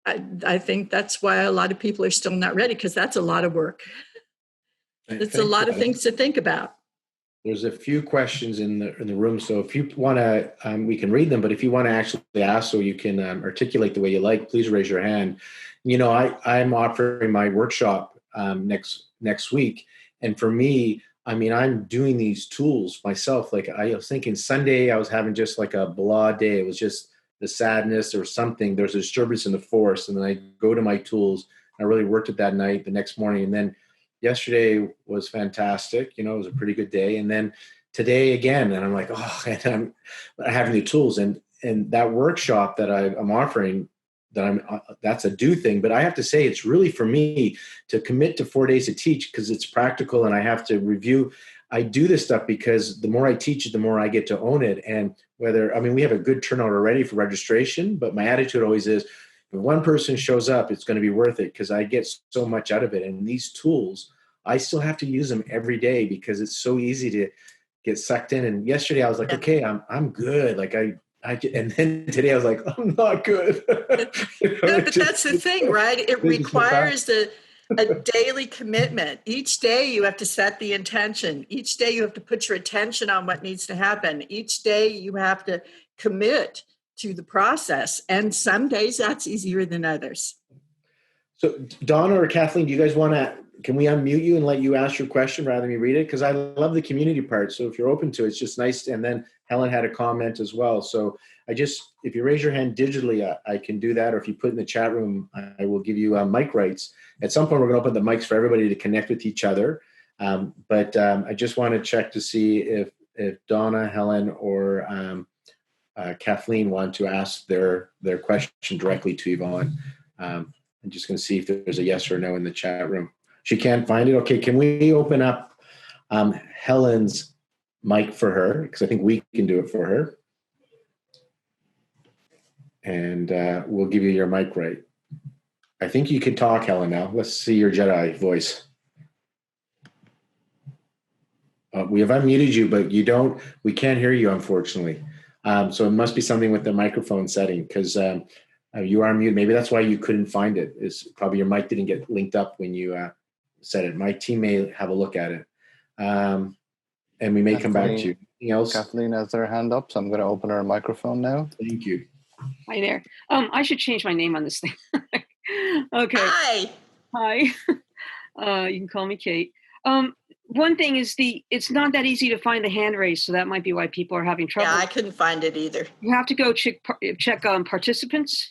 I think that's why a lot of people are still not ready, because that's a lot of work. It's a lot of things to think about. There's a few questions in the room, so if you want to, we can read them. But if you want to actually ask, so you can articulate the way you like, please raise your hand. I'm offering my workshop next week. And for me, I mean, I'm doing these tools myself. Like I was thinking Sunday, I was having just like a blah day. It was just the sadness or something. There's a disturbance in the force. And then I go to my tools. I really worked it that night, the next morning. And then yesterday was fantastic. It was a pretty good day. And then today again, and I'm like, oh, and I'm having the tools. And that workshop that I'm offering, that's a do thing. But I have to say, it's really for me to commit to 4 days to teach, because it's practical and I have to review. I do this stuff because the more I teach it, the more I get to own it. And we have a good turnout already for registration, but my attitude always is, if one person shows up, it's going to be worth it, because I get so much out of it. And these tools, I still have to use them every day because it's so easy to get sucked in. And yesterday I was like, okay, I'm good. Like and then today I was like, I'm not good. No, but that's the thing, right? It requires a daily commitment. Each day you have to set the intention. Each day you have to put your attention on what needs to happen. Each day you have to commit to the process. And some days that's easier than others. So Donna or Kathleen, do you guys can we unmute you and let you ask your question rather than me read it? Because I love the community part. So if you're open to it, it's just nice. And then Helen had a comment as well. So if you raise your hand digitally, I can do that. Or if you put in the chat room, I will give you mic rights. At some point, we're going to open the mics for everybody to connect with each other. But I just want to check to see if Donna, Helen, or Kathleen want to ask their question directly to Yvonne. I'm just going to see if there's a yes or no in the chat room. She can't find it. Okay, can we open up Helen's mic for her? Because I think we can do it for her. And we'll give you your mic right. I think you can talk, Helen, now. Let's see your Jedi voice. We have unmuted you, but we can't hear you, unfortunately. So it must be something with the microphone setting, because you are muted. Maybe that's why you couldn't find it. It's probably your mic didn't get linked up when you said it. My team may have a look at it. And we may come back to you. Anything else? Kathleen has her hand up, so I'm going to open her microphone now. Thank you. Hi there. I should change my name on this thing. Okay. Hi. You can call me Kate. One thing is it's not that easy to find the hand raise, so that might be why people are having trouble. Yeah, I couldn't find it either. You have to go check participants.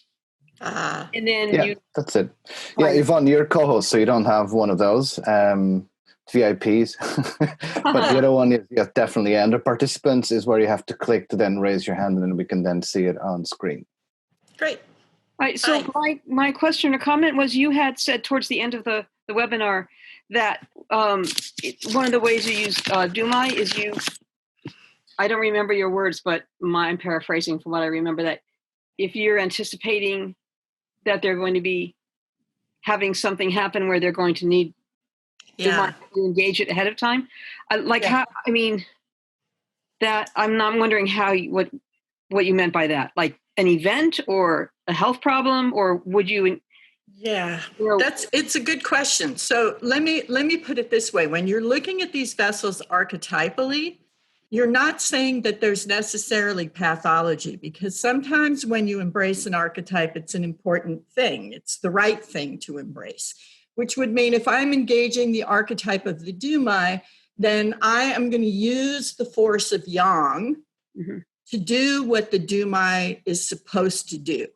And then that's it. Yeah, Yvonne, you're co-host, so you don't have one of those VIPs. But the other one is definitely under participants is where you have to click to then raise your hand, and then we can then see it on screen. Great. All right, so my question or comment was, you had said towards the end of the webinar that one of the ways you use Du Mai is I don't remember your words, but I'm paraphrasing from what I remember, that if you're anticipating that they're going to be having something happen where they're going to need Du Mai to engage it ahead of time, how, I mean, that I'm wondering what you meant by that, like an event or a health problem, or would you? Yeah, it's a good question. So let me put it this way. When you're looking at these vessels archetypally, you're not saying that there's necessarily pathology, because sometimes when you embrace an archetype, it's an important thing. It's the right thing to embrace, which would mean if I'm engaging the archetype of the Du Mai, then I am going to use the force of Yang to do what the Du Mai is supposed to do.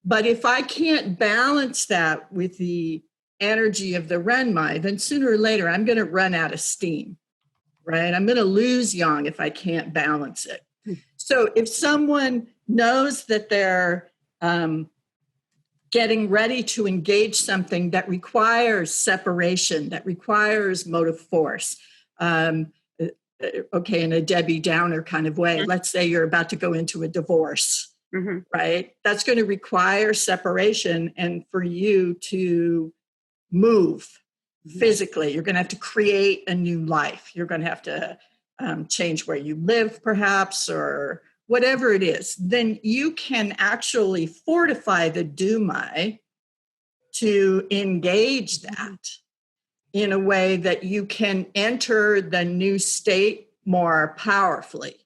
But if I can't balance that with the energy of the Ren Mai, then sooner or later I'm going to run out of steam, right? I'm going to lose Yang if I can't balance it. So if someone knows that they're getting ready to engage something that requires separation, that requires motive force, in a Debbie Downer kind of way, let's say you're about to go into a divorce. Right? That's going to require separation, and for you to move physically, you're going to have to create a new life. You're going to have to change where you live, perhaps, or whatever it is. Then you can actually fortify the Du Mai to engage that in a way that you can enter the new state more powerfully.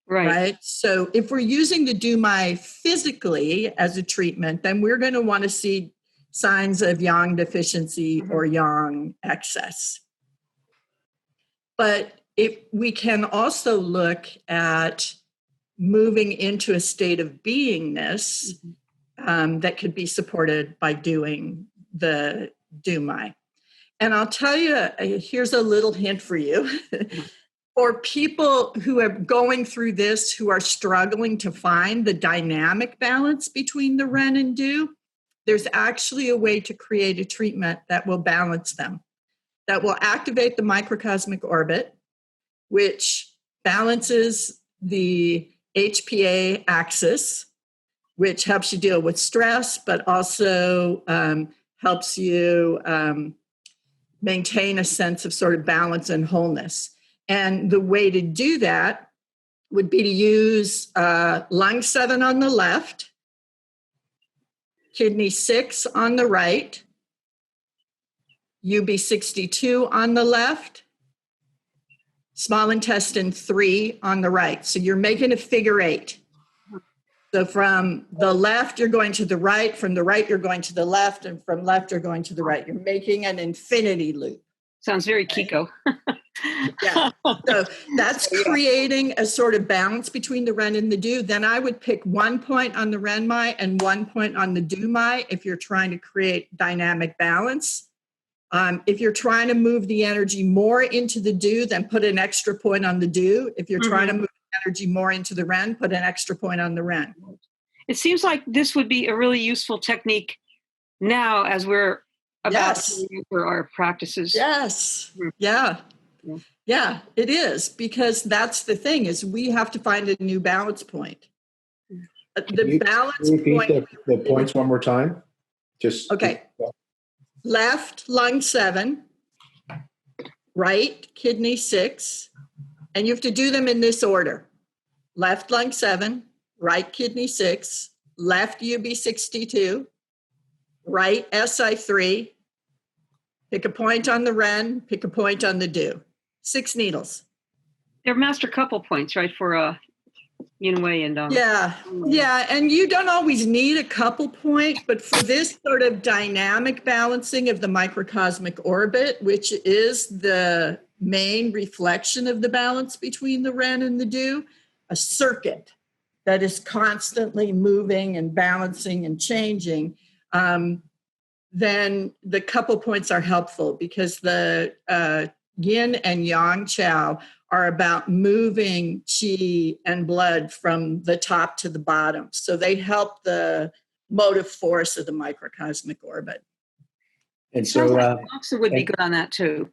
Right. So if we're using the Du Mai physically as a treatment, then we're going to want to see signs of yang deficiency or yang excess. But if we can also look at moving into a state of beingness that could be supported by doing the Du Mai. And I'll tell you, here's a little hint for you. For people who are going through this, who are struggling to find the dynamic balance between the Ren and Du, there's actually a way to create a treatment that will balance them, that will activate the microcosmic orbit, which balances the HPA axis, which helps you deal with stress, but also helps you maintain a sense of sort of balance and wholeness. And the way to do that would be to use lung 7 on the left, kidney 6 on the right, UB62 on the left, small intestine 3 on the right. So you're making a figure 8. So from the left, you're going to the right, from the right, you're going to the left, and from left, you're going to the right. You're making an infinity loop. Sounds very Kiko. Yeah. So that's creating a sort of balance between the Ren and the Du. Then I would pick 1 point on the Ren Mai and 1 point on the Du Mai if you're trying to create dynamic balance. If you're trying to move the energy more into the Du, then put an extra point on the Du. If you're trying to move the energy more into the Ren, put an extra point on the Ren. It seems like this would be a really useful technique now as we're about to for our practices. Yes. Yeah. Yeah, it is, because that's the thing, is we have to find a new balance point. The balance point. The points one more time. Just okay. Left lung 7, right kidney 6, and you have to do them in this order: left lung 7, right kidney 6, left UB62, right SI 3. Pick a point on the Ren, pick a point on the Du. 6 needles. They're master couple points, right, for Yin Wei and Yeah, and you don't always need a couple point, but for this sort of dynamic balancing of the microcosmic orbit, which is the main reflection of the balance between the Ren and the Du, a circuit that is constantly moving and balancing and changing, then the couple points are helpful, because the Yin and Yang Chao are about moving qi and blood from the top to the bottom. So they help the motive force of the microcosmic orbit. And so Moxa would be good on that too.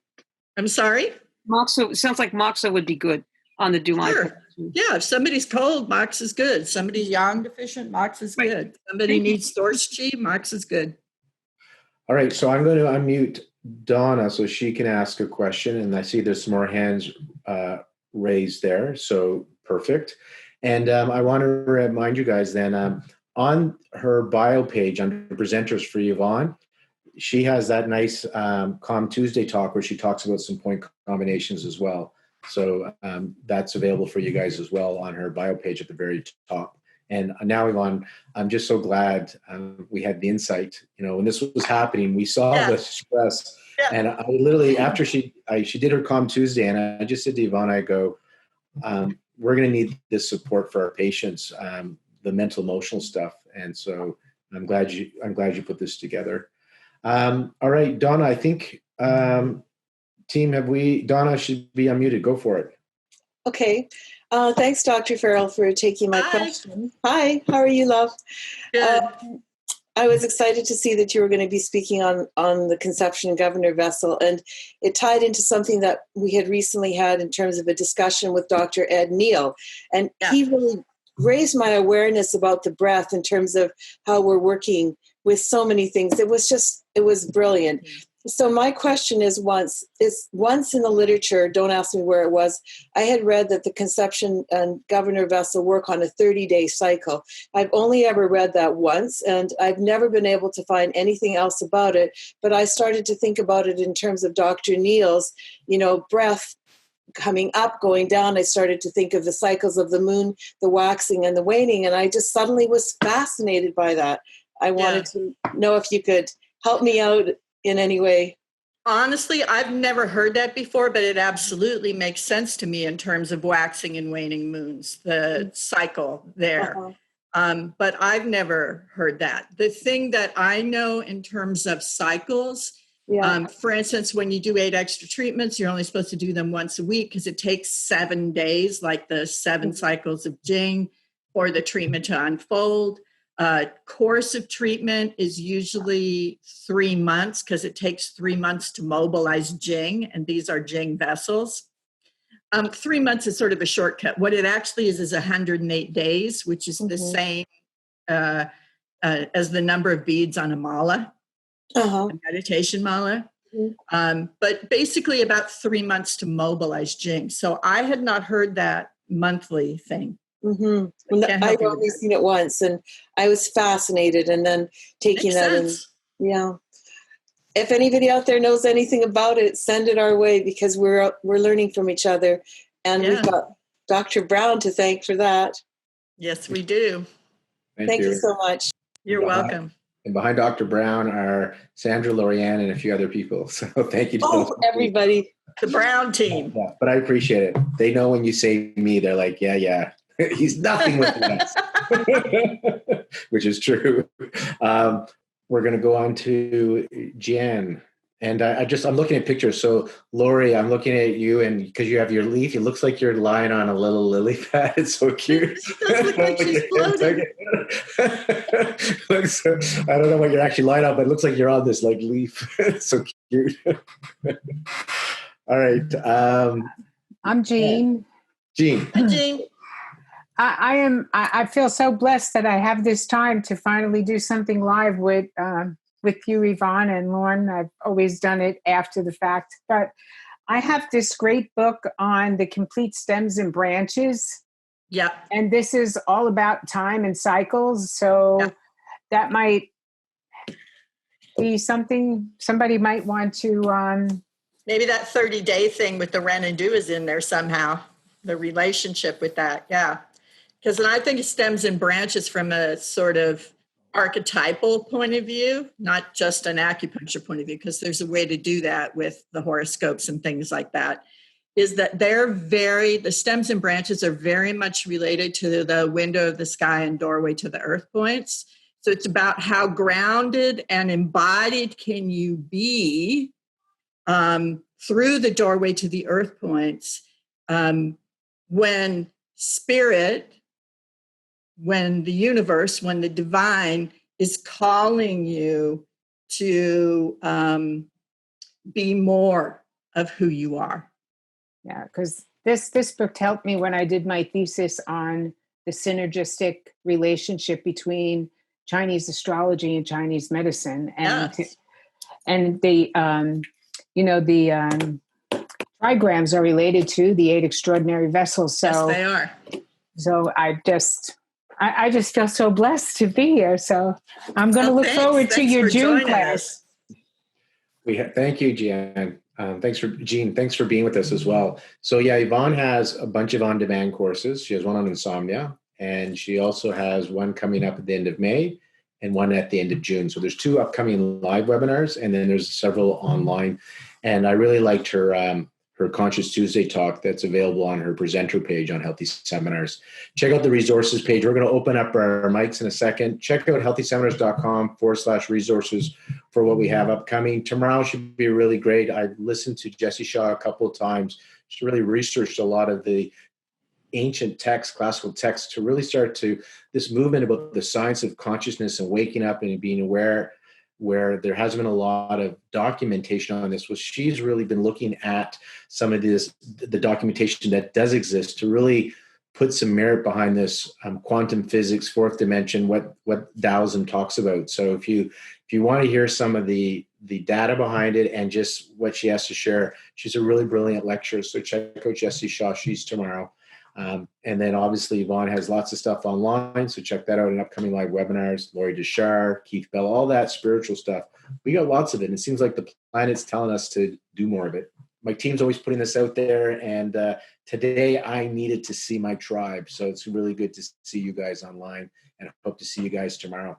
I'm sorry? Moxa, sounds like Moxa would be good on the Du Mai. Sure. Yeah, if somebody's cold, Mox is good. Somebody's yang deficient, Mox is good. Somebody needs source qi, Mox is good. All right, so I'm going to unmute Donna so she can ask a question, and I see there's some more hands raised there, so perfect. And I want to remind you guys then, on her bio page under presenters for Yvonne, she has that nice Calm Tuesday talk where she talks about some point combinations as well. So that's available for you guys as well on her bio page at the very top. And now, Yvonne, I'm just so glad we had the insight. You know, when this was happening, we saw the stress. Yeah. And I literally, after she did her Calm Tuesday, and I just said to Yvonne, I go, we're going to need this support for our patients, the mental, emotional stuff. And so I'm glad you put this together. All right, Donna, I think team, Donna should be unmuted. Go for it. Okay. Thanks, Dr. Farrell, for taking my question. Hi, how are you, love? Good. I was excited to see that you were going to be speaking on the conception governor vessel, and it tied into something that we had recently had in terms of a discussion with Dr. Ed Neal, and he really raised my awareness about the breath in terms of how we're working with so many things. It was brilliant. So my question is once in the literature, don't ask me where it was, I had read that the conception and governor vessel work on a 30-day cycle. I've only ever read that once, and I've never been able to find anything else about it. But I started to think about it in terms of Dr. Neal's, breath coming up, going down. I started to think of the cycles of the moon, the waxing and the waning, and I just suddenly was fascinated by that. I wanted to know if you could help me out in any way. Honestly, I've never heard that before, but it absolutely makes sense to me in terms of waxing and waning moons, the cycle there. But I've never heard that. The thing that I know in terms of cycles, for instance, when you do 8 extra treatments, you're only supposed to do them once a week because it takes 7 days, like the 7 cycles of Jing, for the treatment to unfold. Course of treatment is usually 3 months because it takes 3 months to mobilize Jing, and these are Jing vessels. 3 months is sort of a shortcut. What it actually is 108 days, which is the same as the number of beads on a mala, a meditation mala. But basically about 3 months to mobilize Jing. So I had not heard that monthly thing. I've only seen it once, and I was fascinated, and then taking that in. If anybody out there knows anything about it, send it our way, because we're learning from each other, and we've got Dr. Brown to thank for that. Yes, we do. Thank you so much. You're welcome. And behind Dr. Brown are Sandra, Lorianne, and a few other people. So thank you to those everybody. The Brown team. Yeah, but I appreciate it. They know when you say me, they're like, yeah. He's nothing with us, which is true. We're going to go on to Jen. And I'm looking at pictures. So Lori, I'm looking at you, and because you have your leaf, it looks like you're lying on a little lily pad. It's so cute. It does look like she's floating. I don't know what you're actually lying on, but it looks like you're on this like leaf. It's so cute. All right. I'm Jean. Jean. Hi, Jean. I feel so blessed that I have this time to finally do something live with you, Yvonne and Lauren. I've always done it after the fact, but I have this great book on the complete stems and branches. Yeah. And this is all about time and cycles. So that might be something somebody might want to. Maybe that 30-day thing with the Ren and Du is in there somehow. The relationship with that. Yeah. Because I think it stems and branches from a sort of archetypal point of view, not just an acupuncture point of view, because there's a way to do that with the horoscopes and things like that, is that the stems and branches are very much related to the window of the sky and doorway to the earth points. So it's about how grounded and embodied can you be through the doorway to the earth points when spirit, when the universe, when the divine is calling you to be more of who you are. Yeah, because this book helped me when I did my thesis on the synergistic relationship between Chinese astrology and Chinese medicine, and the trigrams are related to the 8 extraordinary vessels. So yes, they are. So I just feel so blessed to be here. So I'm going to look forward to your June class. Thank you, Jean. Thanks for being with us as well. So Yvonne has a bunch of on-demand courses. She has one on insomnia, and she also has one coming up at the end of May and one at the end of June. So there's 2 upcoming live webinars, and then there's several online. And I really liked her Conscious Tuesday talk that's available on her presenter page on Healthy Seminars. Check out the resources page. We're going to open up our mics in a second. Check out healthyseminars.com/resources for what we have upcoming. Tomorrow should be really great. I've listened to Jessie Shaw a couple of times. She's really researched a lot of the ancient texts, classical texts, to really start to this movement about the science of consciousness and waking up and being aware, where there hasn't been a lot of documentation on this. She's really been looking at some of the documentation that does exist to really put some merit behind this quantum physics, 4th dimension, what Taoism talks about. So if you want to hear some of the data behind it and just what she has to share, she's a really brilliant lecturer. So check out Jessie Shaw. She's tomorrow. And then obviously Yvonne has lots of stuff online, so check that out in upcoming live webinars. Laurie Deshar, Keith Bell, all that spiritual stuff. We got lots of it, and it seems like the planet's telling us to do more of it. My team's always putting this out there, and today I needed to see my tribe, so it's really good to see you guys online, and I hope to see you guys tomorrow.